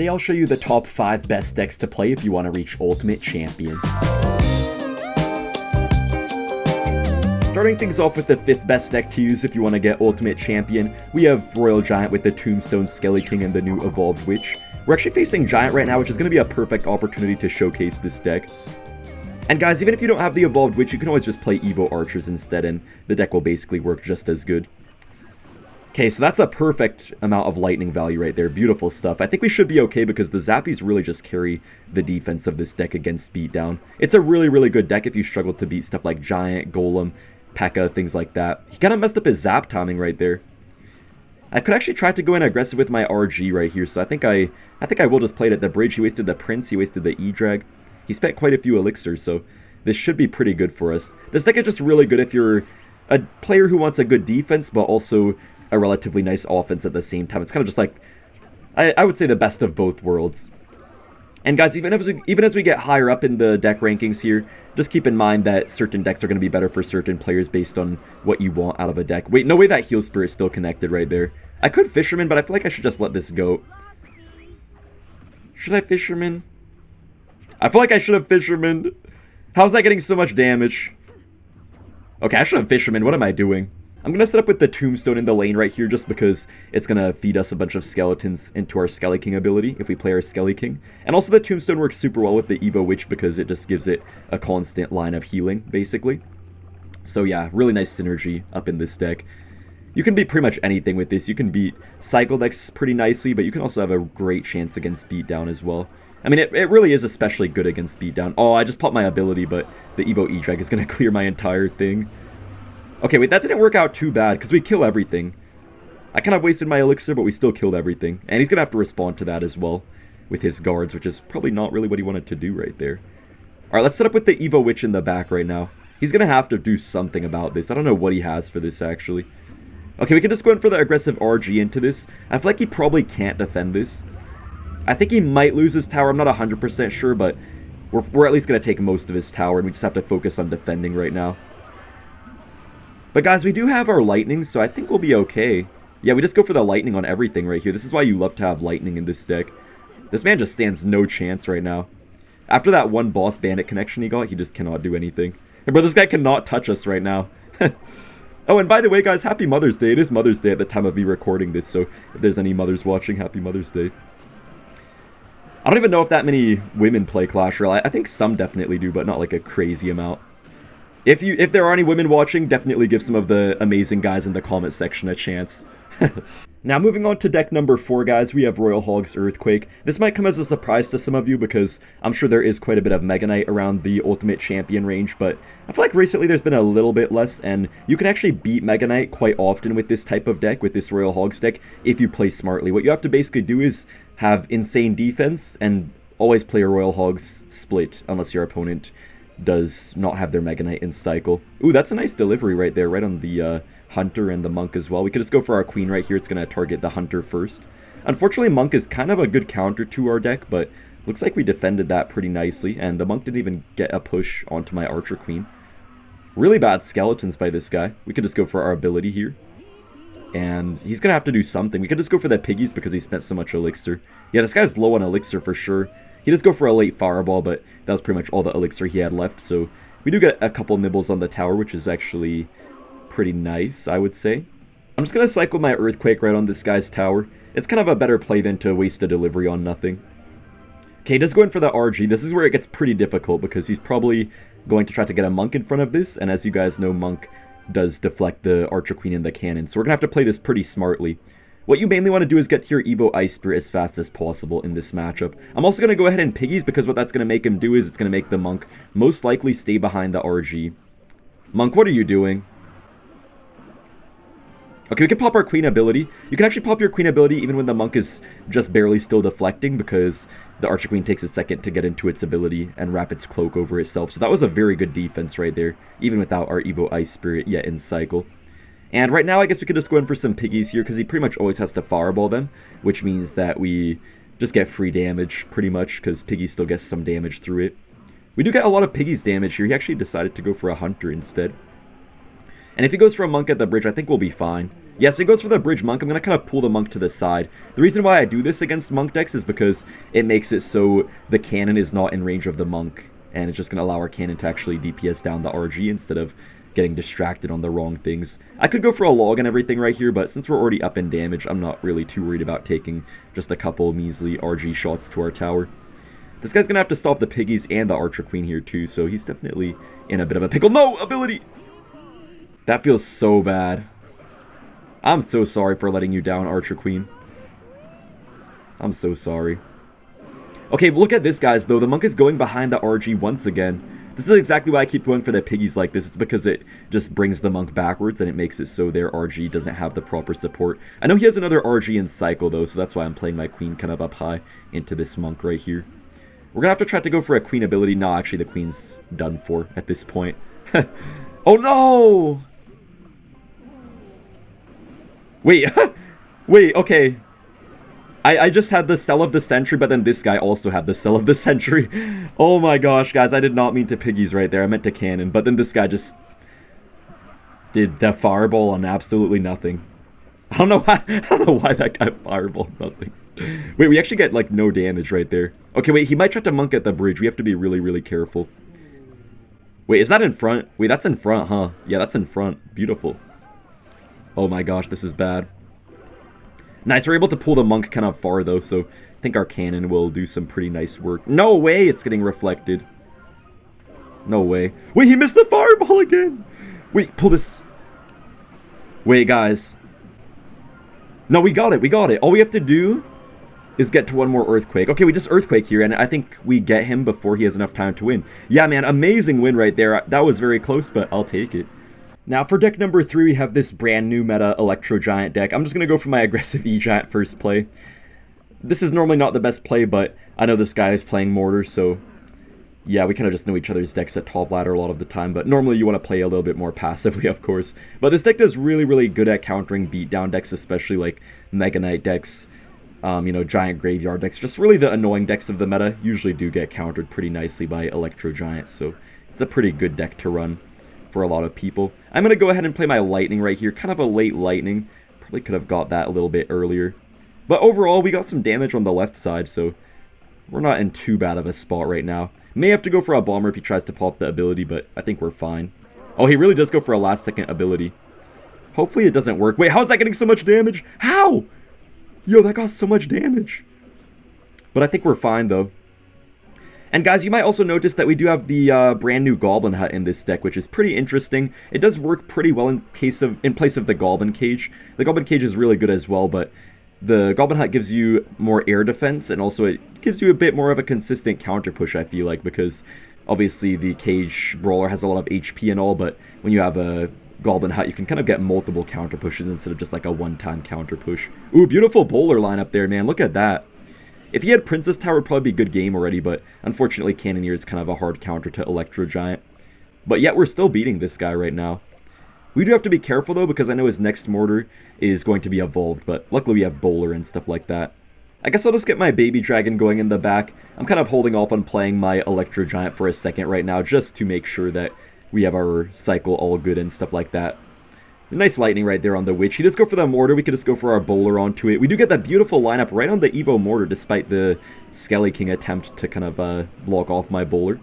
Today I'll show you the top 5 best decks to play if you want to reach Ultimate Champion. Starting things off with the 5th best deck to use if you want to get Ultimate Champion, we have Royal Giant with the Tombstone Skelly King and the new Evolved Witch. We're actually facing Giant right now, which is going to be a perfect opportunity to showcase this deck. And guys, even if you don't have the Evolved Witch, you can always just play Evo Archers instead, and the deck will basically work just as good. Okay, so that's a perfect amount of lightning value right there. Beautiful stuff. I think we should be okay because the Zappies really just carry the defense of this deck against beatdown. It's a really, really good deck if you struggle to beat stuff like Giant, Golem, Pekka, things like that. He kind of messed up his Zap timing right there. I could actually try to go in aggressive with my RG right here, so I think I will just play it at the bridge. He wasted the Prince, he wasted the E-Drag. He spent quite a few elixirs, so this should be pretty good for us. This deck is just really good if you're a player who wants a good defense, but also a relatively nice offense at the same time. It's kind of just like, I would say the best of both worlds. And guys, even as we get higher up in the deck rankings here, just keep in mind that certain decks are going to be better for certain players based on what you want out of a deck. Wait, no way that Heal Spirit is still connected right there. I could Fisherman, but I feel like I should just let this go. Should I Fisherman? I feel like I should have Fisherman. How's that getting so much damage? Okay, I should have Fisherman. What am I doing? I'm going to set up with the Tombstone in the lane right here just because it's going to feed us a bunch of skeletons into our Skelly King ability if we play our Skelly King. And also the Tombstone works super well with the Evo Witch because it just gives it a constant line of healing, basically. So yeah, really nice synergy up in this deck. You can beat pretty much anything with this. You can beat Cycle decks pretty nicely, but you can also have a great chance against Beatdown as well. I mean, it really is especially good against Beatdown. Oh, I just popped my ability, but the Evo E-Drag is going to clear my entire thing. Okay, wait, that didn't work out too bad, because we kill everything. I kind of wasted my elixir, but we still killed everything. And he's going to have to respond to that as well, with his guards, which is probably not really what he wanted to do right there. Alright, let's set up with the Evo Witch in the back right now. He's going to have to do something about this. I don't know what he has for this, actually. Okay, we can just go in for the aggressive RG into this. I feel like he probably can't defend this. I think he might lose his tower. I'm not 100% sure, but we're at least going to take most of his tower, and we just have to focus on defending right now. But guys, we do have our lightning, so I think we'll be okay. Yeah, we just go for the lightning on everything right here. This is why you love to have lightning in this deck. This man just stands no chance right now. After that one boss bandit connection he got, he just cannot do anything. But this guy cannot touch us right now. Oh, and by the way, guys, happy Mother's Day. It is Mother's Day at the time of me recording this, so if there's any mothers watching, happy Mother's Day. I don't even know if that many women play Clash Royale. I think some definitely do, but not like a crazy amount. If there are any women watching, definitely give some of the amazing guys in the comment section a chance. Now, moving on to deck number 4, guys, we have Royal Hogs Earthquake. This might come as a surprise to some of you because I'm sure there is quite a bit of Mega Knight around the Ultimate Champion range, but I feel like recently there's been a little bit less, and you can actually beat Mega Knight quite often with this type of deck, with this Royal Hogs deck, if you play smartly. What you have to basically do is have insane defense and always play a Royal Hogs split, unless your opponent does not have their Mega Knight in cycle. Ooh, that's a nice delivery right there, right on the Hunter and the Monk as well. We could just go for our Queen right here. It's going to target the Hunter first. Unfortunately, Monk is kind of a good counter to our deck, but looks like we defended that pretty nicely, and the Monk didn't even get a push onto my Archer Queen. Really bad skeletons by this guy. We could just go for our ability here. And he's going to have to do something. We could just go for the Piggies because he spent so much elixir. Yeah, this guy's low on elixir for sure. He does go for a late Fireball, but that was pretty much all the elixir he had left, so we do get a couple nibbles on the tower, which is actually pretty nice, I would say. I'm just going to cycle my Earthquake right on this guy's tower. It's kind of a better play than to waste a delivery on nothing. Okay, just go in for the RG. This is where it gets pretty difficult because he's probably going to try to get a Monk in front of this, and as you guys know, Monk does deflect the Archer Queen and the cannon, so we're going to have to play this pretty smartly. What you mainly want to do is get to your Evo Ice Spirit as fast as possible in this matchup. I'm also going to go ahead and Piggies because what that's going to make him do is it's going to make the Monk most likely stay behind the RG. Monk, what are you doing? Okay, we can pop our Queen ability. You can actually pop your Queen ability even when the Monk is just barely still deflecting because the Archer Queen takes a second to get into its ability and wrap its cloak over itself. So that was a very good defense right there, even without our Evo Ice Spirit yet in cycle. And right now, I guess we could just go in for some Piggies here, because he pretty much always has to Fireball them, which means that we just get free damage, pretty much, because Piggy still gets some damage through it. We do get a lot of Piggy's damage here. He actually decided to go for a Hunter instead. And if he goes for a Monk at the bridge, I think we'll be fine. Yeah, so he goes for the bridge monk. I'm going to kind of pull the monk to the side. The reason why I do this against monk decks is because it makes it so the cannon is not in range of the monk. And it's just going to allow our cannon to actually DPS down the RG instead of getting distracted on the wrong things. I could go for a log and everything right here, but since we're already up in damage, I'm not really too worried about taking just a couple measly RG shots to our tower. This guy's going to have to stop the piggies and the Archer Queen here too, so he's definitely in a bit of a pickle. No! Ability! That feels so bad. I'm so sorry for letting you down, Archer Queen. I'm so sorry. Okay, look at this, guys, though. The monk is going behind the RG once again. This is exactly why I keep going for the piggies like this. It's because it just brings the monk backwards, and it makes it so their RG doesn't have the proper support. I know he has another RG in cycle, though, so that's why I'm playing my queen kind of up high into this monk right here. We're going to have to try to go for a queen ability. No, actually, the queen's done for at this point. Oh, no! Wait, wait, okay. I just had the Cell of the Century, but then this guy also had the Cell of the Century. Oh my gosh, guys, I did not mean to piggies right there. I meant to cannon, but then this guy just did the fireball on absolutely nothing. I don't know why that guy fireballed nothing. Wait, we actually get, like, no damage right there. Okay, wait, he might try to monk at the bridge. We have to be really, really careful. Wait, is that in front? Wait, that's in front, huh? Yeah, that's in front. Beautiful. Oh my gosh, this is bad. Nice, we're able to pull the monk kind of far, though, so I think our cannon will do some pretty nice work. No way it's getting reflected. No way. Wait, he missed the fireball again! Wait, pull this. Wait, guys. No, we got it, we got it. All we have to do is get to one more Earthquake. Okay, we just Earthquake here, and I think we get him before he has enough time to win. Yeah, man, amazing win right there. That was very close, but I'll take it. Now, for deck number 3, we have this brand new meta Electro Giant deck. I'm just going to go for my aggressive E-Giant first play. This is normally not the best play, but I know this guy is playing Mortar, so yeah, we kind of just know each other's decks at top ladder a lot of the time, but normally you want to play a little bit more passively, of course. But this deck does really, really good at countering beatdown decks, especially like Mega Knight decks, you know, Giant Graveyard decks. Just really the annoying decks of the meta usually do get countered pretty nicely by Electro Giant, so it's a pretty good deck to run for a lot of people. I'm going to go ahead and play my Lightning right here. Kind of a late Lightning. Probably could have got that a little bit earlier. But overall, we got some damage on the left side, so we're not in too bad of a spot right now. May have to go for a Bomber if he tries to pop the ability, but I think we're fine. Oh, he really does go for a last-second ability. Hopefully it doesn't work. Wait, how is that getting so much damage? How? Yo, that got so much damage. But I think we're fine, though. And guys, you might also notice that we do have the brand new Goblin Hut in this deck, which is pretty interesting. It does work pretty well in place of the Goblin Cage. The Goblin Cage is really good as well, but the Goblin Hut gives you more air defense, and also it gives you a bit more of a consistent counter push, I feel like, because obviously the Cage Brawler has a lot of HP and all, but when you have a Goblin Hut, you can kind of get multiple counter pushes instead of just like a one-time counter push. Ooh, beautiful bowler lineup there, man. Look at that. If he had Princess Tower, it would probably be a good game already, but unfortunately Cannoneer is kind of a hard counter to Electro Giant. But yet we're still beating this guy right now. We do have to be careful though, because I know his next Mortar is going to be evolved, but luckily we have Bowler and stuff like that. I guess I'll just get my Baby Dragon going in the back. I'm kind of holding off on playing my Electro Giant for a second right now, just to make sure that we have our cycle all good and stuff like that. Nice Lightning right there on the Witch. He does go for the Mortar. We could just go for our Bowler onto it. We do get that beautiful lineup right on the Evo Mortar, despite the Skelly King attempt to kind of block off my Bowler.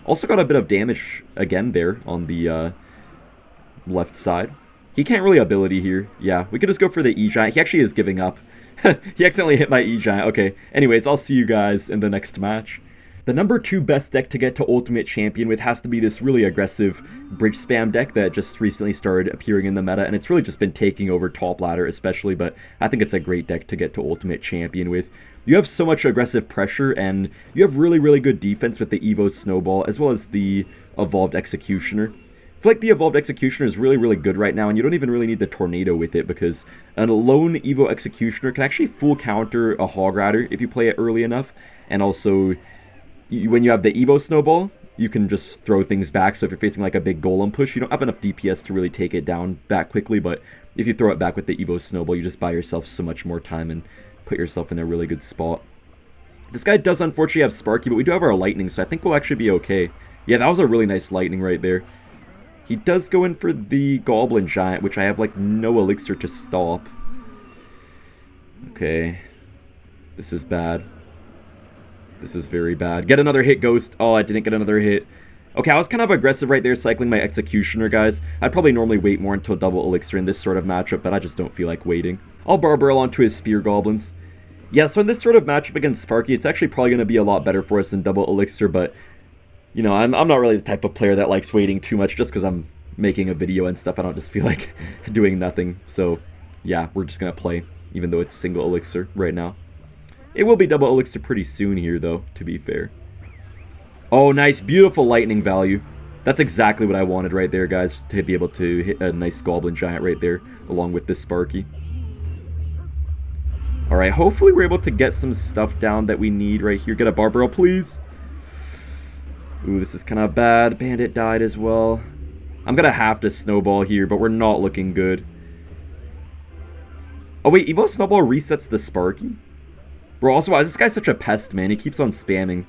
Also got a bit of damage again there on the left side. He can't really ability here. Yeah, we could just go for the E-Giant. He actually is giving up. He accidentally hit my E-Giant. Okay, anyways, I'll see you guys in the next match. The number 2 best deck to get to Ultimate Champion with has to be this really aggressive bridge spam deck that just recently started appearing in the meta, and it's really just been taking over top ladder especially, but I think it's a great deck to get to Ultimate Champion with. You have so much aggressive pressure, and you have really, really good defense with the Evo Snowball, as well as the Evolved Executioner. I feel like the Evolved Executioner is really, really good right now, and you don't even really need the Tornado with it, because a lone Evo Executioner can actually full counter a Hog Rider if you play it early enough, and also when you have the Evo Snowball, you can just throw things back, so if you're facing like a big Golem push, you don't have enough DPS to really take it down that quickly, but if you throw it back with the Evo Snowball, you just buy yourself so much more time and put yourself in a really good spot. This guy does unfortunately have Sparky, but we do have our Lightning, so I think we'll actually be okay. Yeah, that was a really nice Lightning right there. He does go in for the Goblin Giant, which I have, like, no elixir to stop. Okay. This is bad. This is very bad. Get another hit, Ghost. Oh, I didn't get another hit. Okay, I was kind of aggressive right there, cycling my Executioner, guys. I'd probably normally wait more until double elixir in this sort of matchup, but I just don't feel like waiting. I'll Barbarrel onto his Spear Goblins. Yeah, so in this sort of matchup against Sparky, it's actually probably going to be a lot better for us than double elixir, but, you know, I'm not really the type of player that likes waiting too much just because I'm making a video and stuff. I don't just feel like doing nothing. So, yeah, we're just going to play, even though it's single elixir right now. It will be double elixir pretty soon here, though, to be fair. Oh, nice. Beautiful lightning value. That's exactly what I wanted right there, guys, to be able to hit a nice Goblin Giant right there, along with this Sparky. Alright, hopefully we're able to get some stuff down that we need right here. Get a Barbarrel, please. Ooh, this is kind of bad. Bandit died as well. I'm going to have to Snowball here, but we're not looking good. Oh, wait, Evo Snowball resets the Sparky? Bro, also, why is this guy such a pest, man? He keeps on spamming.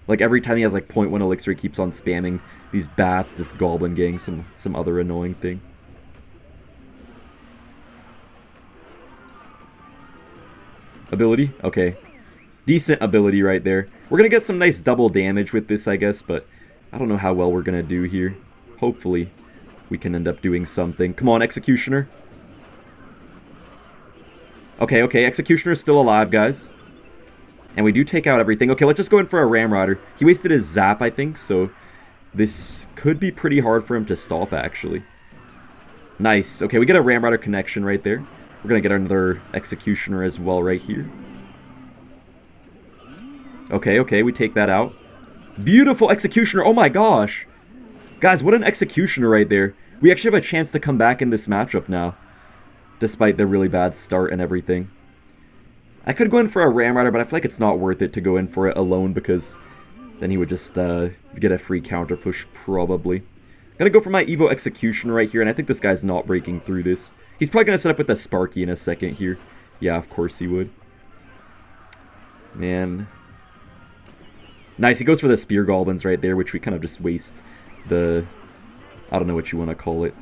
Like, every time he has, like, 0.1 elixir, he keeps on spamming these bats, this Goblin Gang, some other annoying thing. Ability? Okay. Decent ability right there. We're going to get some nice double damage with this, I guess, but I don't know how well we're going to do here. Hopefully, we can end up doing something. Come on, Executioner. Okay, okay, Executioner's still alive, guys. And we do take out everything. Okay, let's just go in for a Ramrider. He wasted his Zap, I think, so this could be pretty hard for him to stop, actually. Nice. Okay, we get a Ramrider connection right there. We're going to get another Executioner as well right here. Okay, okay, we take that out. Beautiful Executioner. Oh my gosh. Guys, what an Executioner right there. We actually have a chance to come back in this matchup now, despite the really bad start and everything. I could go in for a Ramrider, but I feel like it's not worth it to go in for it alone because then he would just get a free counter push, probably. Gonna go for my Evo Executioner right here, and I think this guy's not breaking through this. He's probably gonna set up with a Sparky in a second here. Yeah, of course he would. Man. Nice, he goes for the Spear Goblins right there, which we kind of just waste the... I don't know what you want to call it.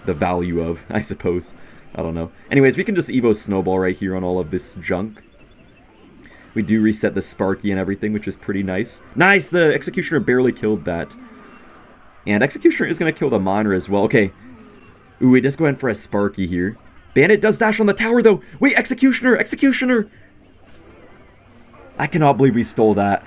The value of, I suppose. I don't know. Anyways, we can just Evo Snowball right here on all of this junk. We do reset the Sparky and everything, which is pretty nice. Nice! The Executioner barely killed that. And Executioner is going to kill the Miner as well. Okay. Ooh, we just go in for a Sparky here. Bandit does dash on the tower, though. Wait, Executioner! Executioner! I cannot believe we stole that.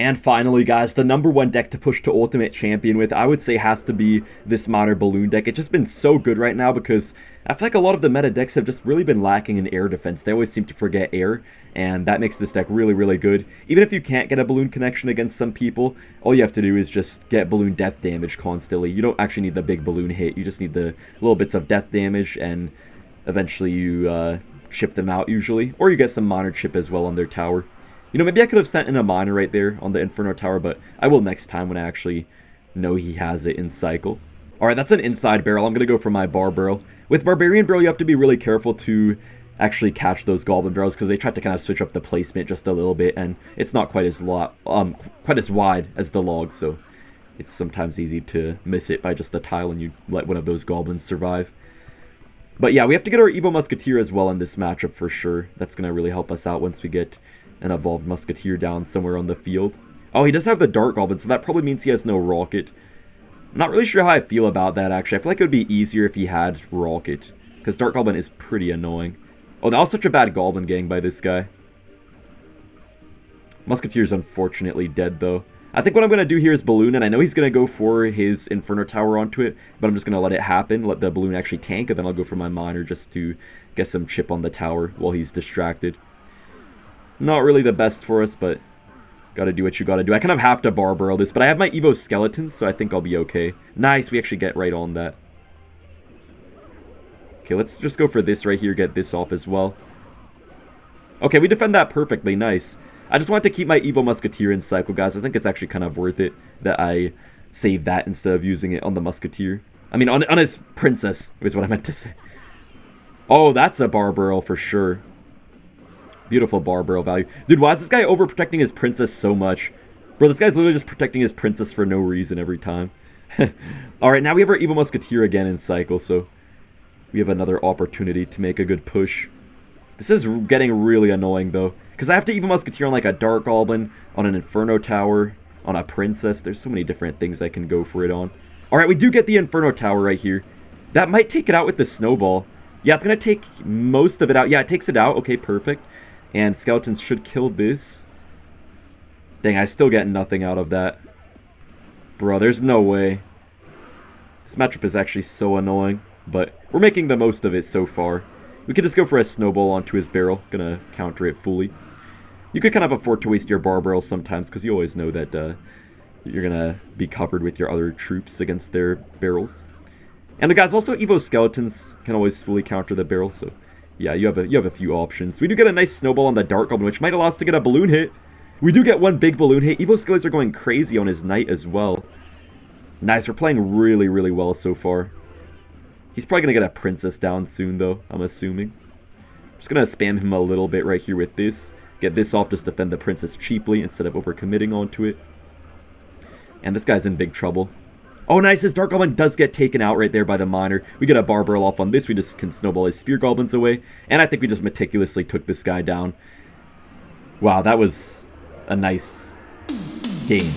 And finally, guys, the #1 deck to push to Ultimate Champion with, I would say, has to be this Miner Balloon deck. It's just been so good right now because I feel like a lot of the meta decks have just really been lacking in air defense. They always seem to forget air, and that makes this deck really, really good. Even if you can't get a balloon connection against some people, all you have to do is just get balloon death damage constantly. You don't actually need the big balloon hit. You just need the little bits of death damage, and eventually you chip them out, usually. Or you get some Miner chip as well on their tower. You know, maybe I could have sent in a Miner right there on the Inferno Tower, but I will next time when I actually know he has it in cycle. Alright, that's an inside barrel. I'm going to go for my Barbarrel. With Barbarian Barrel, you have to be really careful to actually catch those Goblin Barrels because they try to kind of switch up the placement just a little bit, and it's not quite as wide as the log, so it's sometimes easy to miss it by just a tile and you let one of those Goblins survive. But yeah, we have to get our Evo Musketeer as well in this matchup for sure. That's going to really help us out once we get an evolved Musketeer down somewhere on the field. Oh, he does have the Dark Goblin, so that probably means he has no Rocket. I'm not really sure how I feel about that, actually. I feel like it would be easier if he had Rocket, because Dark Goblin is pretty annoying. Oh, that was such a bad Goblin Gang by this guy. Musketeer's unfortunately dead, though. I think what I'm going to do here is Balloon, and I know he's going to go for his Inferno Tower onto it, but I'm just going to let it happen, let the Balloon actually tank, and then I'll go for my Miner just to get some chip on the tower while he's distracted. Not really the best for us, but gotta do what you gotta do. I kind of have to Barbarrel this, but I have my Evo Skeletons, so I think I'll be okay. Nice, we actually get right on that. Okay, let's just go for this right here, get this off as well. Okay, we defend that perfectly, nice. I just want to keep my Evo Musketeer in cycle, guys. I think it's actually kind of worth it that I save that instead of using it on the Musketeer. I mean, on his Princess, is what I meant to say. Oh, that's a Barbarrel for sure. Beautiful Barbarrel value. Dude, why is this guy overprotecting his Princess so much? Bro, this guy's literally just protecting his Princess for no reason every time. Alright, now we have our Evil Musketeer again in cycle, so we have another opportunity to make a good push. This is getting really annoying, though, because I have to Evil Musketeer on, like, a Dark Goblin, on an Inferno Tower, on a Princess. There's so many different things I can go for it on. Alright, we do get the Inferno Tower right here. That might take it out with the Snowball. Yeah, it's going to take most of it out. Yeah, it takes it out. Okay, perfect. And Skeletons should kill this. Dang, I still get nothing out of that. Bro, there's no way. This matchup is actually so annoying, but we're making the most of it so far. We could just go for a Snowball onto his barrel. Gonna counter it fully. You could kind of afford to waste your bar barrel sometimes, because you always know that you're gonna be covered with your other troops against their barrels. And the guys, also Evo Skeletons can always fully counter the barrel, so yeah, you have a few options. We do get a nice Snowball on the Dark Goblin, which might allow us to get a balloon hit. We do get one big balloon hit. Evo Skeletons are going crazy on his Knight as well. Nice, we're playing really, really well so far. He's probably going to get a Princess down soon, though, I'm assuming. Just going to spam him a little bit right here with this. Get this off, just defend the Princess cheaply instead of overcommitting onto it. And this guy's in big trouble. Oh, nice, his Dark Goblin does get taken out right there by the Miner. We get a Bar Barrel off on this. We just can snowball his Spear Goblins away. And I think we just meticulously took this guy down. Wow, that was a nice game.